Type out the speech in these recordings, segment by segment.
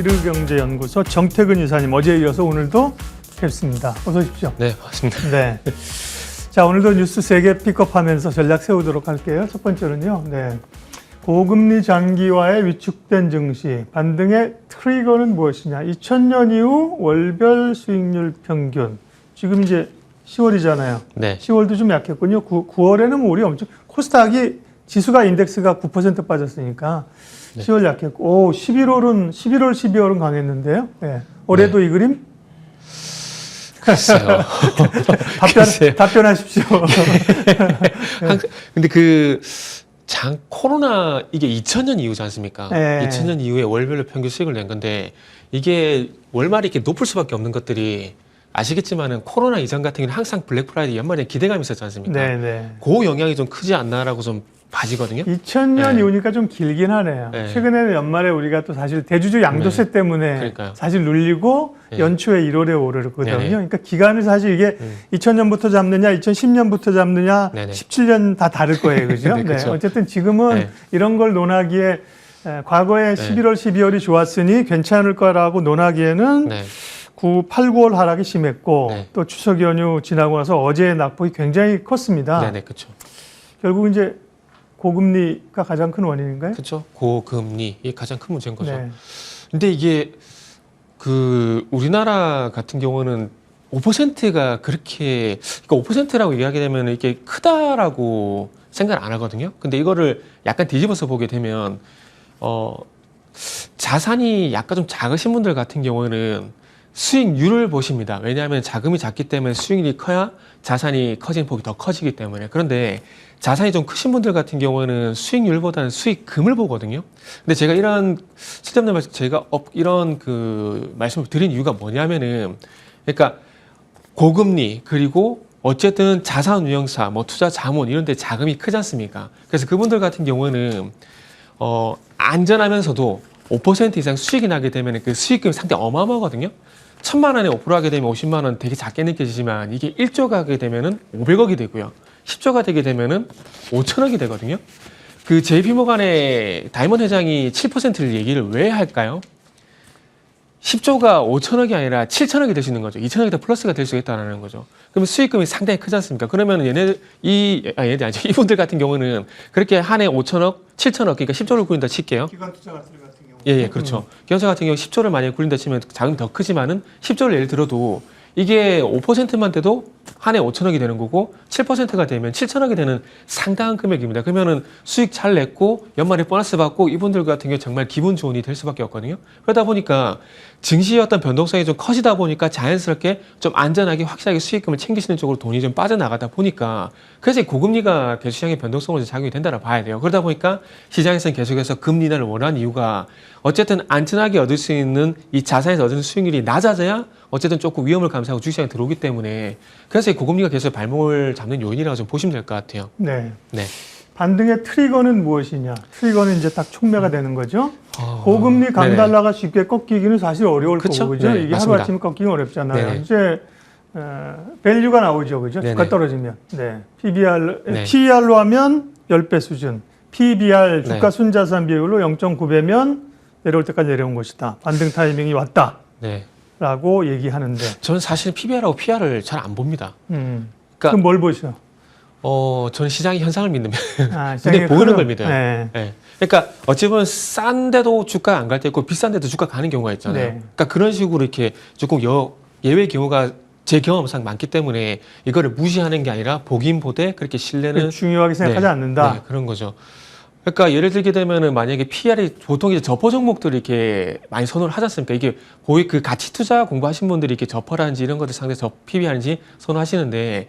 미르경제연구소 정태근 이사님, 어제에 이어서 오늘도 뵙습니다. 어서 오십시오. 네, 반갑습니다. 네. 자, 오늘도 뉴스 3개 픽업하면서 전략 세우도록 할게요. 첫 번째는요. 네. 고금리 장기화에 위축된 증시, 반등의 트리거는 무엇이냐? 2000년 이후 월별 수익률 평균. 지금 이제 10월이잖아요. 네. 10월도 좀 약했군요. 9월에는 우리 엄청 코스닥이 지수가 인덱스가 9% 빠졌으니까 네. 10월 약했고, 11월, 12월은 강했는데요. 네. 올해도 이 그림? 글쎄요. 답변하십시오. 근데 코로나 이게 2000년 이후지 않습니까? 네. 2000년 이후에 월별로 평균 수익을 낸 건데 이게 월말이 이렇게 높을 수밖에 없는 것들이 아시겠지만은 코로나 이전 같은 경우는 항상 블랙 프라이데이 연말에 기대감이 있었지 않습니까? 네네. 그 영향이 좀 크지 않나라고 좀 봐지거든요. 2000년 네. 이후니까 좀 길긴 하네요. 네. 최근에는 연말에 우리가 또 사실 대주주 양도세 네. 때문에 그러니까요. 사실 눌리고 네. 연초에 1월에 오르거든요. 네네. 그러니까 기간을 사실 이게 2000년부터 잡느냐, 2010년부터 잡느냐, 네네. 17년 다 다를 거예요. 그죠? 네, 그렇죠. 어쨌든 지금은 네. 이런 걸 논하기에 과거에 11월, 12월이 좋았으니 괜찮을 거라고 논하기에는 네. 8, 9월 하락이 심했고 네. 또 추석 연휴 지나고 나서 어제의 낙폭이 굉장히 컸습니다. 네네, 그렇죠. 결국 이제 고금리가 가장 큰 원인인가요? 그렇죠. 고금리 이게 가장 큰 문제인 거죠. 네. 근데 이게 우리나라 같은 경우는 5%가 그렇게, 그러니까 5%라고 얘기하게 되면 이게 크다라고 생각을 안 하거든요. 근데 이거를 약간 뒤집어서 보게 되면 자산이 약간 좀 작으신 분들 같은 경우는 수익률을 보십니다. 왜냐하면 자금이 작기 때문에 수익률이 커야 자산이 커지는 폭이 더 커지기 때문에. 그런데 자산이 좀 크신 분들 같은 경우는 수익률보다는 수익금을 보거든요. 근데 제가 이런 쓸데없는 말씀, 제가 이런 말씀을 드린 이유가 뭐냐면은, 그러니까 고금리 그리고 어쨌든 자산 운용사, 뭐 투자 자문 이런 데 자금이 크지 않습니까? 그래서 그분들 같은 경우는 안전하면서도 5% 이상 수익이 나게 되면 그 수익금이 상당히 어마어마하거든요. 1000만 원에 5% 하게 되면 50만 원 되게 작게 느껴지지만 이게 1조가 하게 되면은 500억이 되고요. 10조가 되게 되면은 5천억이 되거든요. JP모간의 다이먼 회장이 7%를 얘기를 왜 할까요? 10조가 5천억이 아니라 7천억이 될 수 있는 거죠. 2천억이 더 플러스가 될 수 있다는 거죠. 그러면 수익금이 상당히 크지 않습니까? 그러면 이분들 같은 경우는 그렇게 한 해 5천억, 7천억, 그러니까 10조를 굴린다 칠게요. 기관 투자 같은 경우. 예, 그렇죠. 기관차 같은 경우 10조를 만약에 굴린다 치면 자금이 더 크지만은 10조를 예를 들어도 이게 5%만 돼도 한 해 5천억이 되는 거고 7%가 되면 7천억이 되는 상당한 금액입니다. 그러면은 수익 잘 냈고 연말에 보너스 받고 이분들 같은 경우 정말 기분 좋은 일이 될 수밖에 없거든요. 그러다 보니까 증시의 어떤 변동성이 좀 커지다 보니까 자연스럽게 좀 안전하게 확실하게 수익금을 챙기시는 쪽으로 돈이 좀 빠져나가다 보니까 그래서 고금리가 시장의 변동성으로 작용이 된다고 봐야 돼요. 그러다 보니까 시장에서는 계속해서 금리 인하를 원하는 이유가 어쨌든 안전하게 얻을 수 있는 이 자산에서 얻는 수익률이 낮아져야 어쨌든 조금 위험을 감수하고 주식시장에 들어오기 때문에 그래서 이 고금리가 계속 발목을 잡는 요인이라고 좀 보시면 될 것 같아요. 네. 네. 반등의 트리거는 무엇이냐? 트리거는 이제 딱 촉매가 되는 거죠. 고금리 강달러가 쉽게 꺾이기는 사실 어려울 그쵸? 거고, 그죠? 네, 이게 맞습니다. 하루아침에 꺾이기 어렵잖아요. 네네. 이제 밸류가 나오죠, 그죠? 네네. 주가 떨어지면. 네. 네. PER로 하면 10배 수준. PBR 주가 네. 순자산 비율로 0.9배면 내려올 때까지 내려온 것이다. 반등 타이밍이 왔다. 네. 라고 얘기하는데. 저는 사실 PBR하고 PR을 잘 안 봅니다. 그럼 그러니까 뭘 보셔? 저는 시장의 현상을 믿는 아, 눈에 보이는 걸 믿어요. 네. 네. 그러니까 어찌 보면 싼데도 주가 안 갈 때 있고 비싼데도 주가 가는 경우가 있잖아요. 네. 그러니까 그런 식으로 이렇게 조금 예외 경우가 제 경험상 많기 때문에 이거를 무시하는 게 아니라 보긴 보되 그렇게 신뢰는 중요하게 생각하지 않는다. 네, 그런 거죠. 그러니까 예를 들게 되면은 만약에 PR이 보통 이제 저퍼 종목들이 이렇게 많이 선호를 하지 않습니까? 이게 거의 가치 투자 공부하신 분들이 이렇게 저퍼라든지 이런 것들 상대해서 PBR인지 선호하시는데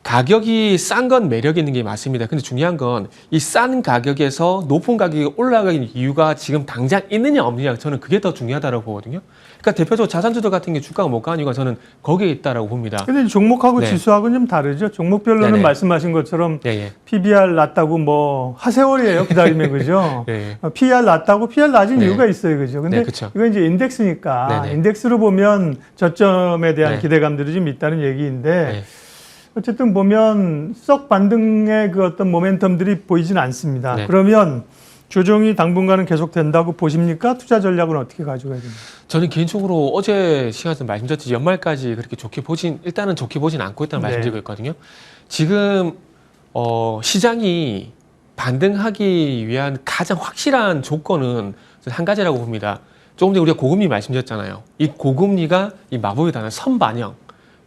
가격이 싼 건 매력 있는 게 맞습니다. 근데 중요한 건 이 싼 가격에서 높은 가격이 올라가는 이유가 지금 당장 있느냐 없느냐 저는 그게 더 중요하다고 보거든요. 그러니까 대표적으로 자산주들 같은 게 주가가 못 가는 이유가 저는 거기에 있다라고 봅니다. 근데 종목하고 네. 지수하고는 좀 다르죠. 종목별로는 네네. 말씀하신 것처럼 예. PBR 낮다고 뭐 하세월이에요. 기다리면 그죠. 예. PR 낮다고 PR 낮은 네. 이유가 있어요. 그죠. 근데 네, 그쵸. 이건 이제 인덱스니까 네네. 인덱스로 보면 저점에 대한 네. 기대감들이 좀 있다는 얘기인데 네. 어쨌든 보면 썩 반등의 그 어떤 모멘텀들이 보이진 않습니다. 네. 그러면 조정이 당분간은 계속된다고 보십니까? 투자 전략은 어떻게 가져가야 됩니까? 저는 개인적으로 어제 시간에서 말씀드렸듯이 연말까지 그렇게 일단은 좋게 보진 않고 있다는 네. 말씀드리고 있거든요. 지금 시장이 반등하기 위한 가장 확실한 조건은 한 가지라고 봅니다. 조금 전에 우리가 고금리 말씀드렸잖아요. 이 고금리가 이 마법의 단어 선반영.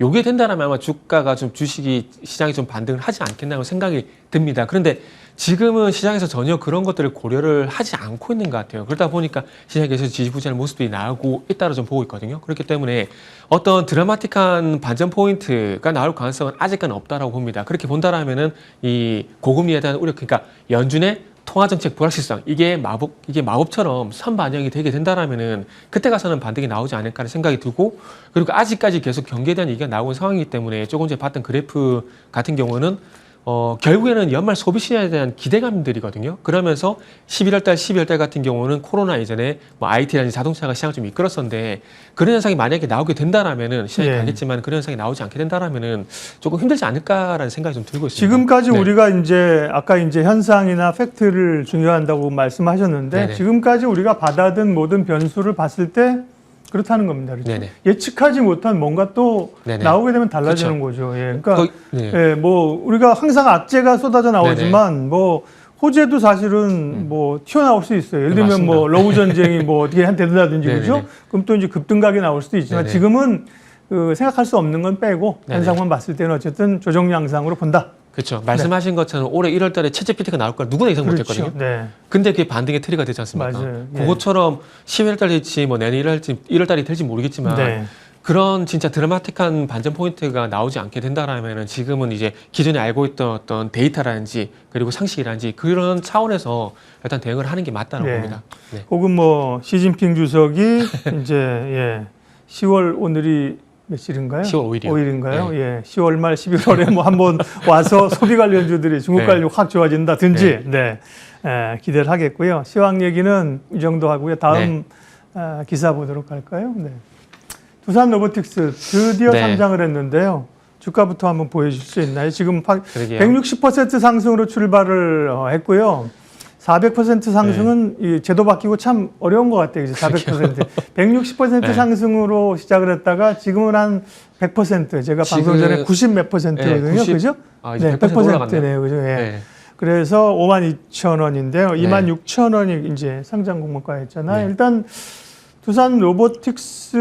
요게 된다면 아마 주가가 좀 주식이 시장이 좀 반등을 하지 않겠나고 생각이 듭니다. 그런데 지금은 시장에서 전혀 그런 것들을 고려를 하지 않고 있는 것 같아요. 그러다 보니까 시장에 계속 지지부진한 모습들이 나오고 있다고 좀 보고 있거든요. 그렇기 때문에 어떤 드라마틱한 반전 포인트가 나올 가능성은 아직까지는 없다라고 봅니다. 그렇게 본다라면은 이 고금리에 대한 우려, 그러니까 연준의 통화정책 불확실성, 이게 마법처럼 선반영이 되게 된다라면은 그때 가서는 반등이 나오지 않을까 하는 생각이 들고, 그리고 아직까지 계속 경기에 대한 얘기가 나오는 상황이기 때문에 조금 전에 봤던 그래프 같은 경우는 결국에는 연말 소비 시장에 대한 기대감들이거든요. 그러면서 11월 달, 12월 달 같은 경우는 코로나 이전에 뭐 IT라든지 자동차가 시장을 좀 이끌었었는데 그런 현상이 만약에 나오게 된다라면은 시장이 예. 가겠지만 그런 현상이 나오지 않게 된다라면은 조금 힘들지 않을까라는 생각이 좀 들고 있습니다. 지금까지 네. 우리가 이제 아까 이제 현상이나 팩트를 중요한다고 말씀하셨는데 네네. 지금까지 우리가 받아든 모든 변수를 봤을 때 그렇다는 겁니다. 그렇죠? 네네. 예측하지 못한 뭔가 또 네네. 나오게 되면 달라지는 거죠. 예. 그러니까 네. 예, 뭐 우리가 항상 악재가 쏟아져 나오지만 뭐 호재도 사실은 뭐 튀어나올 수 있어요. 예를 들면 맞습니다. 뭐 러우 전쟁이 뭐 어떻게 된다든지 네네네. 그죠? 그럼 또 이제 급등각이 나올 수도 있지만 네네. 지금은 그 생각할 수 없는 건 빼고 네네. 현상만 봤을 때는 어쨌든 조정 양상으로 본다. 그렇죠. 말씀하신 것처럼 올해 1월 달에 채 GPT가 나올 걸 누구나 예상 못했거든요. 네. 근데 그게 반등의 트리가 되지 않습니까? 맞아요. 예. 그것처럼 12월 달이 될지 뭐 내년 1월 달이 될지 모르겠지만 네. 그런 진짜 드라마틱한 반전 포인트가 나오지 않게 된다라면은 지금은 이제 기존에 알고 있던 어떤 데이터라든지 그리고 상식이라든지 그런 차원에서 일단 대응을 하는 게 맞다고 네. 봅니다. 네. 혹은 뭐 시진핑 주석이 이제 예. 10월 오늘이 며칠인가요? 10월 5일이요. 5일인가요? 예. 10월 말 11월에 뭐 한번 와서 소비 관련주들이 중국 네. 관련 확 좋아진다든지 네. 기대를 하겠고요. 시황 얘기는 이 정도 하고요. 다음 기사 보도록 할까요? 네. 두산 로보틱스 드디어 네. 상장을 했는데요. 주가부터 한번 보여줄 수 있나요? 지금 그러게요. 160% 상승으로 출발을 했고요. 400% 상승은 이 제도 바뀌고 참 어려운 것 같아요. 이제 400%. 160% 네. 상승으로 시작을 했다가 지금은 한 100%. 제가 방송 전에 90 몇 %거든요. 90, 그죠? 이제 100% 올라갔네요. 네요. 그죠? 예. 네. 그래서 52,000원인데요. 네. 26,000원이 이제 상장 공모가였잖아요. 네. 일단 두산 로보틱스,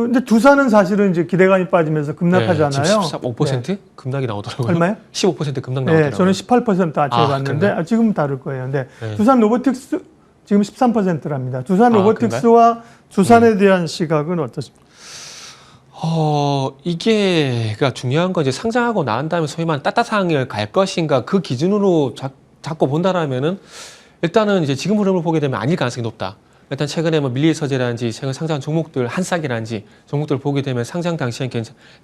근데 두산은 사실은 이제 기대감이 빠지면서 급락하잖아요. 지금 15% 급락이 나오더라고요. 얼마요? 15% 급락 나오더라고요. 네, 저는 18% 아침에 아, 봤는데 그런가요? 지금은 다를 거예요. 근데 네. 두산 로보틱스 지금 13%랍니다. 두산 아, 로보틱스와 두산에 대한 시각은 어떻습니까? 이게가 중요한 건 이제 상장하고 난 다음에 소위 말하는 따따상을 갈 것인가 그 기준으로 잡고 본다라면은 일단은 이제 지금 흐름을 보게 되면 아닐 가능성이 높다. 일단 최근에 뭐 밀리 서재라든지 최근 상장 종목들 한싹이라든지 종목들을 보게 되면 상장 당시엔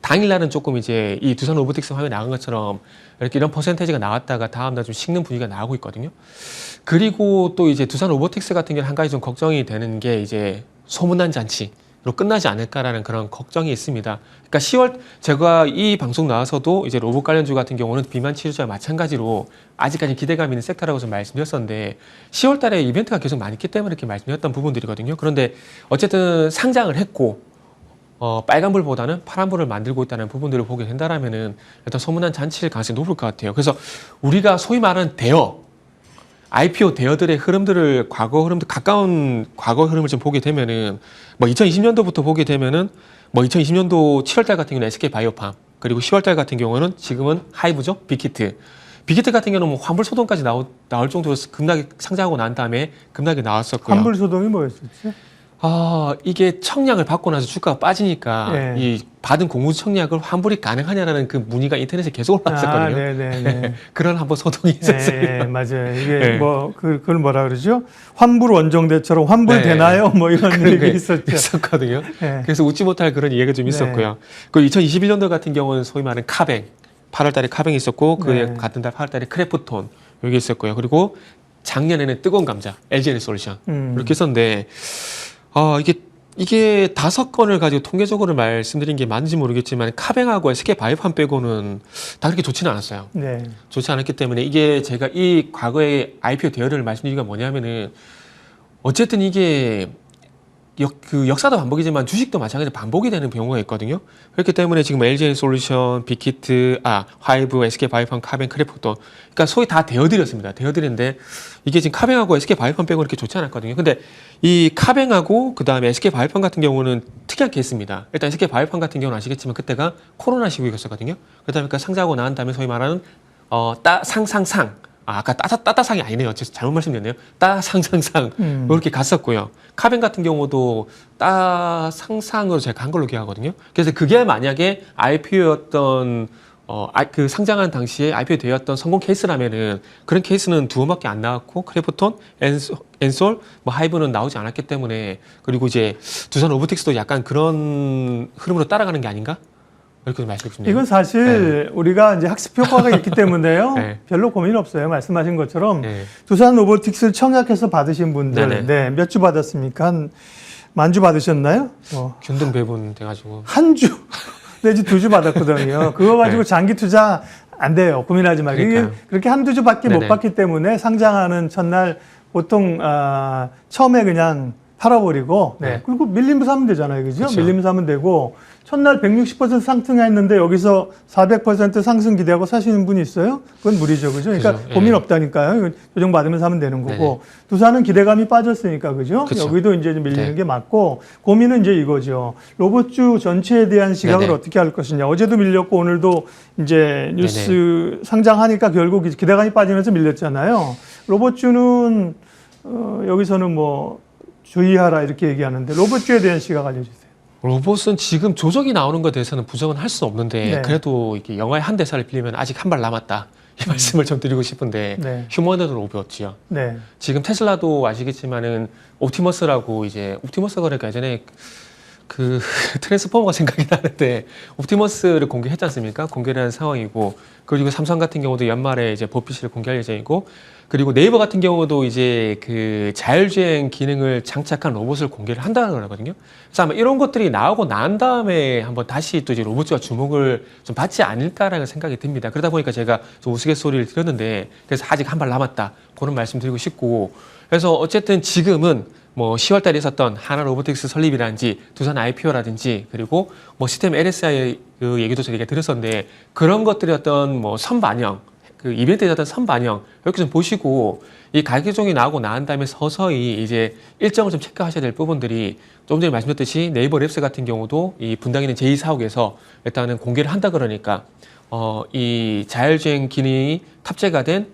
당일날은 조금 이제 이 두산 로보틱스 화면에 나간 것처럼 이렇게 이런 퍼센테이지가 나왔다가 다음날 좀 식는 분위기가 나오고 있거든요. 그리고 또 이제 두산 로보틱스 같은 경우는 한 가지 좀 걱정이 되는 게 이제 소문난 잔치로 끝나지 않을까라는 그런 걱정이 있습니다. 그러니까 10월 제가 이 방송 나와서도 이제 로봇 관련주 같은 경우는 비만 치료제와 마찬가지로 아직까지 기대감 있는 섹터라고 좀 말씀드렸었는데 10월 달에 이벤트가 계속 많이 있기 때문에 이렇게 말씀드렸던 부분들이거든요. 그런데 어쨌든 상장을 했고 빨간불보다는 파란불을 만들고 있다는 부분들을 보게 된다라면은 일단 소문난 잔치일 가능성이 높을 것 같아요. 그래서 우리가 소위 말하는 IPO 대여들의 흐름들을 가까운 과거 흐름을 좀 보게 되면은 뭐 2020년도부터 보게 되면은 뭐 2020년도 7월달 같은 경우는 SK 바이오팜 그리고 10월달 같은 경우는 지금은 하이브죠 빅히트 같은 경우는 뭐 환불 소동까지 나올 정도로 급락이 상장하고 난 다음에 급락이 나왔었고요. 환불 소동이 뭐였었지? 이게 청약을 받고 나서 주가가 빠지니까 네. 이 받은 공무 청약을 환불이 가능하냐라는 그 문의가 인터넷에 계속 올라왔었거든요. 네네네. 그런 한번 소동이 있었어요. 네, 맞아요. 이게 네. 뭐 그걸 뭐라 그러죠? 환불 원정대처럼 환불 네. 되나요? 뭐 이런 그런 얘기 게 있었죠. 있었거든요. 네. 그래서 웃지 못할 그런 이야기가 좀 있었고요. 그 2021년도 같은 경우는 소위 말하는 카뱅, 8월달에 카뱅이 있었고 그 네. 같은 달 8월달에 크래프톤 여기 있었고요. 그리고 작년에는 뜨거운 감자, LG 에너지 솔루션 이렇게 있었는데 이게 이게 5건을 가지고 통계적으로 말씀드린 게 맞는지 모르겠지만 카뱅하고 SK바이오팜 빼고는 다 그렇게 좋지는 않았어요. 네. 좋지 않았기 때문에 이게 제가 이 과거의 IPO 대여를 말씀드리기가 뭐냐면은 어쨌든 이게 그 역사도 반복이지만 주식도 마찬가지로 반복이 되는 경우가 있거든요. 그렇기 때문에 지금 LG엔솔루션, 빅히트, 화이브, SK바이오팜, 카뱅, 크래프톤 그러니까 소위 다 대여드렸습니다. 대여드렸는데 이게 지금 카뱅하고 SK바이오팜 빼고 그렇게 좋지 않았거든요. 근데 이 카뱅하고 그 다음에 SK바이오팜 같은 경우는 특이한 케이스입니다. 일단 SK바이오팜 같은 경우는 아시겠지만 그때가 코로나 시국이었거든요. 그러다 보니까 상장하고 난 다음에 소위 말하는 아까 따따상이 아니네요. 잘못 말씀드렸네요. 따상상상 이렇게 갔었고요. 카뱅 같은 경우도 따상상으로 제가 간 걸로 기억하거든요. 그래서 그게 만약에 IPO였던 그 상장한 당시에 IPO 되었던 성공 케이스라면은 그런 케이스는 2번밖에 안 나왔고 크래프톤, 엔솔, 하이브는 나오지 않았기 때문에 그리고 이제 두산 로보틱스도 약간 그런 흐름으로 따라가는 게 아닌가? 이렇게 말씀드립니다. 이건 사실 우리가 이제 학습 효과가 있기 때문에요. 네. 별로 고민 없어요. 말씀하신 것처럼 네. 두산 로보틱스를 청약해서 받으신 분들, 네네. 네, 몇 주 받았습니까? 한 만 주 받으셨나요? 균등 배분 돼가지고 한 주 내지 2주 받았거든요. 그거 가지고 네. 장기 투자 안 돼요. 고민하지 말고. 이게 그러니까요. 그렇게 한두 주밖에 못 네네. 받기 때문에 상장하는 첫날 보통 처음에 그냥 팔아버리고 네. 네. 그리고 밀림 사면 되잖아요. 그죠? 그쵸. 밀림 사면 되고 첫날 160% 상승했는데 여기서 400% 상승 기대하고 사시는 분이 있어요? 그건 무리죠. 그죠? 그러니까 그죠. 고민 예. 없다니까요. 이거 조정받으면 사면 되는 거고. 네네. 두산은 기대감이 빠졌으니까. 그죠? 그쵸. 여기도 이제 좀 밀리는 네. 게 맞고 고민은 이제 이거죠. 로봇주 전체에 대한 시각을 네네. 어떻게 할 것이냐. 어제도 밀렸고 오늘도 이제 뉴스 상장하니까 결국 기대감이 빠지면서 밀렸잖아요. 로봇주는 여기서는 뭐 주의하라 이렇게 얘기하는데 로봇주에 대한 시각 알려주세요. 로봇은 지금 조정이 나오는 것에 대해서는 부정은 할 수 없는데 네. 그래도 이게 영화의 한 대사를 빌리면 아직 한 발 남았다 이 말씀을 좀 드리고 싶은데 네. 휴머노드 로봇이요. 네. 지금 테슬라도 아시겠지만은 옵티머스라고 이제 옵티머스가 그러니까 예전에 그 트랜스포머가 생각이 나는데 옵티머스를 공개했지 않습니까? 공개를 한 상황이고 그리고 삼성 같은 경우도 연말에 이제 버핏을 공개할 예정이고 그리고 네이버 같은 경우도 이제 그 자율주행 기능을 장착한 로봇을 공개를 한다는 거거든요. 그래서 아마 이런 것들이 나오고 난 다음에 한번 다시 또 이제 로봇과 주목을 좀 받지 않을까라는 생각이 듭니다. 그러다 보니까 제가 좀 우스갯소리를 드렸는데 그래서 아직 한 발 남았다 그런 말씀 드리고 싶고 그래서 어쨌든 지금은 뭐 10월 달에 있었던 하나 로보틱스 설립이라든지 두산 IPO라든지 그리고 뭐 시스템 LSI 그 얘기도 저희가 드렸었는데 그런 것들이 어떤 뭐 선반영 그 이벤트에 어떤 선반영 이렇게 좀 보시고 이 가격종이 나오고 난 다음에 서서히 이제 일정을 좀 체크하셔야 될 부분들이 좀 전에 말씀드렸듯이 네이버 랩스 같은 경우도 이 분당에 있는 제2사옥에서 일단은 공개를 한다 그러니까 이 자율주행 기능이 탑재가 된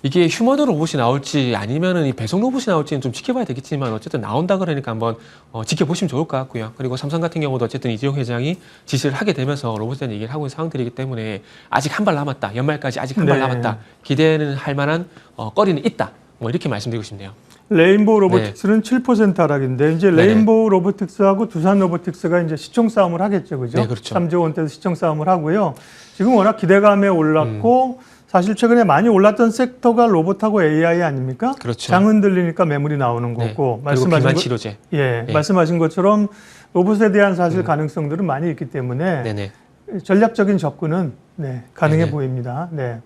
이게 휴머노 로봇이 나올지 아니면은 이 배송 로봇이 나올지는 좀 지켜봐야 되겠지만 어쨌든 나온다 그러니까 한번 지켜보시면 좋을 것 같고요. 그리고 삼성 같은 경우도 어쨌든 이재용 회장이 지시를 하게 되면서 로봇에 대한 얘기를 하고 있는 상황들이기 때문에 아직 한 발 남았다. 연말까지 아직 한 발 네. 남았다. 기대는 할 만한 거리는 있다. 뭐 이렇게 말씀드리고 싶네요. 레인보우 로보틱스는 7% 하락인데 이제 네네. 레인보우 로보틱스하고 두산 로보틱스가 이제 시총 싸움을 하겠죠. 그죠? 네, 그렇죠. 3조 원대에서 시총 싸움을 하고요. 지금 워낙 기대감에 올랐고 사실 최근에 많이 올랐던 섹터가 로봇하고 AI 아닙니까? 그렇죠. 장 흔들리니까 매물이 나오는 네. 거고 그리고 비만 치료제. 예, 네. 말씀하신 것처럼 로봇에 대한 사실 가능성들은 많이 있기 때문에 네네. 전략적인 접근은 네, 가능해 네네. 보입니다. 네.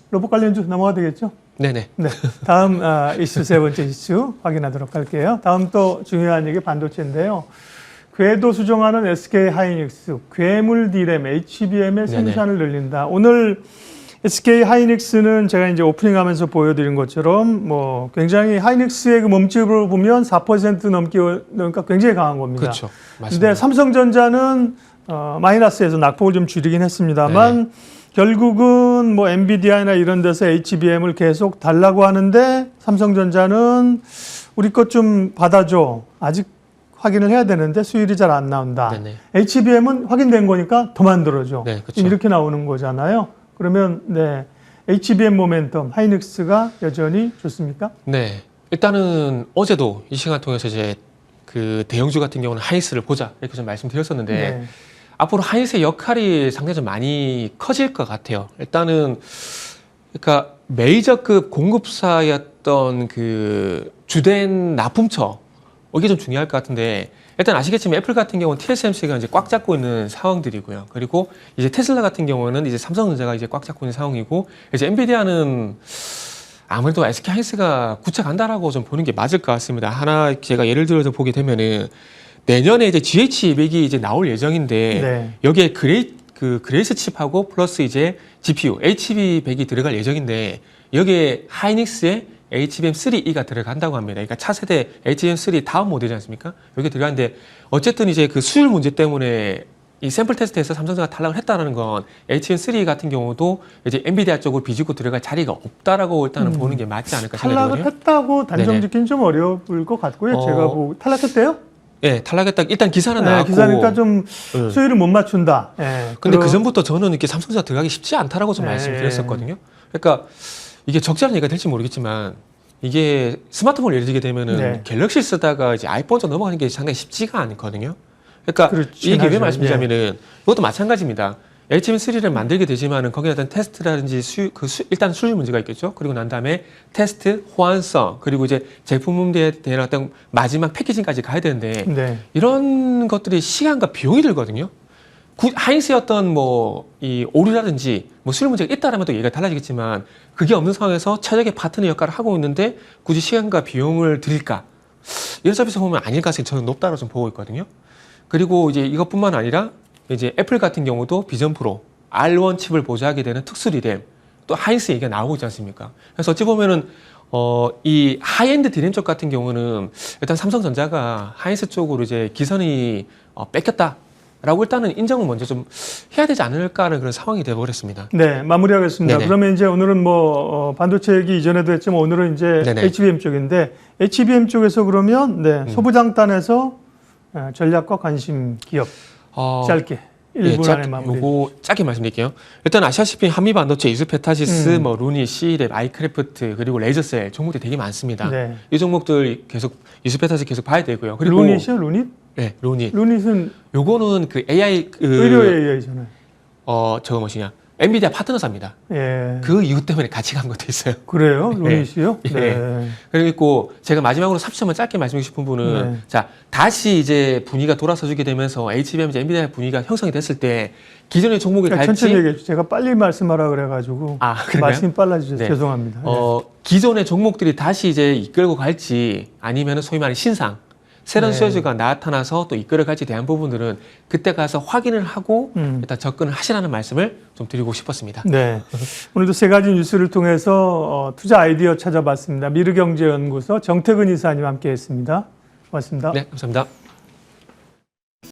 로봇 관련주 넘어가 되겠죠? 네네. 네. 다음 이슈 세 번째 이슈 확인하도록 할게요. 다음 또 중요한 얘기 반도체인데요. 궤도 수정하는 SK 하이닉스, 괴물 D램, HBM의 생산을 늘린다. 오늘 SK 하이닉스는 제가 이제 오프닝하면서 보여드린 것처럼 뭐 굉장히 하이닉스의 그 몸집을 보면 4% 넘게 그러니까 굉장히 강한 겁니다. 그렇죠. 근데 맞습니다. 삼성전자는 마이너스에서 낙폭을 좀 줄이긴 했습니다만 결국은 뭐 엔비디아나 이런 데서 HBM을 계속 달라고 하는데 삼성전자는 우리 것 좀 받아줘. 아직 확인을 해야 되는데 수율이 잘 안 나온다. 네네. HBM은 확인된 거니까 더 만들어줘. 네, 그렇죠. 지금 이렇게 나오는 거잖아요. 그러면 네, HBM 모멘텀 하이닉스가 여전히 좋습니까? 네. 일단은 어제도 이 시간 통해서 이제 그 대형주 같은 경우는 하이닉스를 보자 이렇게 좀 말씀드렸었는데 네. 앞으로 하이닉스의 역할이 상당히 좀 많이 커질 것 같아요. 일단은 그러니까 메이저급 공급사였던 그 주된 납품처 이게 좀 중요할 것 같은데 일단 아시겠지만 애플 같은 경우는 TSMC가 이제 꽉 잡고 있는 상황들이고요. 그리고 이제 테슬라 같은 경우는 이제 삼성전자가 이제 꽉 잡고 있는 상황이고 이제 엔비디아는 아무래도 SK 하이닉스가 굳혀간다라고 좀 보는 게 맞을 것 같습니다. 하나 제가 예를 들어서 보게 되면은 내년에 이제 GH200이 이제 나올 예정인데 네. 여기에 그레이스 칩하고 플러스 이제 GPU HB100이 들어갈 예정인데 여기에 하이닉스의 HBM3E가 들어간다고 합니다. 그러니까 차세대 HBM3 다음 모델이지 않습니까? 여기 들어가는데 어쨌든 이제 그 수율 문제 때문에 이 샘플 테스트에서 삼성전자가 탈락을 했다는 건 HBM3 같은 경우도 이제 엔비디아 쪽으로 비집고 들어갈 자리가 없다라고 일단은 보는 게 맞지 않을까 생각이 탈락을 들거든요. 했다고 단정 네네. 짓기는 좀 어려울 것 같고요. 제가 보고 탈락했대요? 네, 탈락했다. 일단 기사는 네, 나왔고. 기사니까 좀 네. 수율을 못 맞춘다. 네, 근데 그 전부터 저는 이렇게 삼성전자 들어가기 쉽지 않다라고 좀 네. 말씀드렸었거든요. 그러니까 이게 적절한 얘기가 될지 모르겠지만 이게 스마트폰을 예를 들게 되면은 네. 갤럭시 쓰다가 이제 아이폰 쪽 넘어가는 게 상당히 쉽지가 않거든요. 그러니까 그렇긴 이게 왜 하죠. 말씀드리자면은 이것도 마찬가지입니다. HBM3를 만들게 되지만은 거기에 어떤 테스트라든지 일단 수율 문제가 있겠죠. 그리고 난 다음에 테스트, 호환성, 그리고 이제 제품에 대한 어떤 마지막 패키징까지 가야 되는데 네. 이런 것들이 시간과 비용이 들거든요. 하이닉스의 어떤 이 오류라든지 수율 문제가 있다라면 또 얘기가 달라지겠지만 그게 없는 상황에서 최적의 파트너 역할을 하고 있는데 굳이 시간과 비용을 들일까? 이런 서비스 보면 아닐 가능성이 저는 높다고 좀 보고 있거든요. 그리고 이제 이것뿐만 아니라 이제 애플 같은 경우도 비전 프로 R1 칩을 보조하게 되는 특수 디램 또 하이닉스 얘기가 나오고 있지 않습니까? 그래서 어찌 보면은 이 하이엔드 디램 쪽 같은 경우는 일단 삼성전자가 하이닉스 쪽으로 이제 기선이 뺏겼다라고 일단은 인정을 먼저 좀 해야 되지 않을까라는 그런 상황이 되어버렸습니다. 네, 마무리하겠습니다. 네네. 그러면 이제 오늘은 반도체 얘기 이전에도 했지만 오늘은 이제 네네. HBM 쪽인데 HBM 쪽에서 그러면 소부장단에서 전략과 관심 기업 짧게 1분 안에 마무리. 요거 짧게 말씀드릴게요. 일단 아시다시피 한미 반도체, 이스페타시스, 루니, C랩, 아이크래프트 그리고 레이저셀 종목들이 되게 많습니다. 네. 이 종목들 계속 이스페타시 계속 봐야 되고요. 그리고 루닛이요, 루닛? 네, 루닛. 루닛은 요거는 그 AI 의료 AI잖아요. 저거 뭐시냐? 엔비디아 파트너사입니다. 예. 그 이유 때문에 같이 간 것도 있어요. 그래요, 루닛이요? 예. 네. 그리고 제가 마지막으로 30초만 짧게 말씀드리고 싶은 분은 네. 자 다시 이제 분위기가 돌아서주게 되면서 HBM 이제 엔비디아 분위기가 형성이 됐을 때 기존의 종목이 갈지 천천히 얘기해 주세요. 제가 빨리 말씀하라 그래가지고 그런가요? 말씀이 빨라지셔서 네. 죄송합니다. 기존의 종목들이 다시 이제 이끌고 갈지 아니면 소위 말하는 신상 새로운 네. 수요주가 나타나서 또 이끌어 갈지 대한 부분들은 그때 가서 확인을 하고 일단 접근을 하시라는 말씀을 좀 드리고 싶었습니다. 네. 오늘도 세 가지 뉴스를 통해서 투자 아이디어 찾아봤습니다. 미르경제연구소 정태근 이사님 함께했습니다. 고맙습니다. 네, 감사합니다.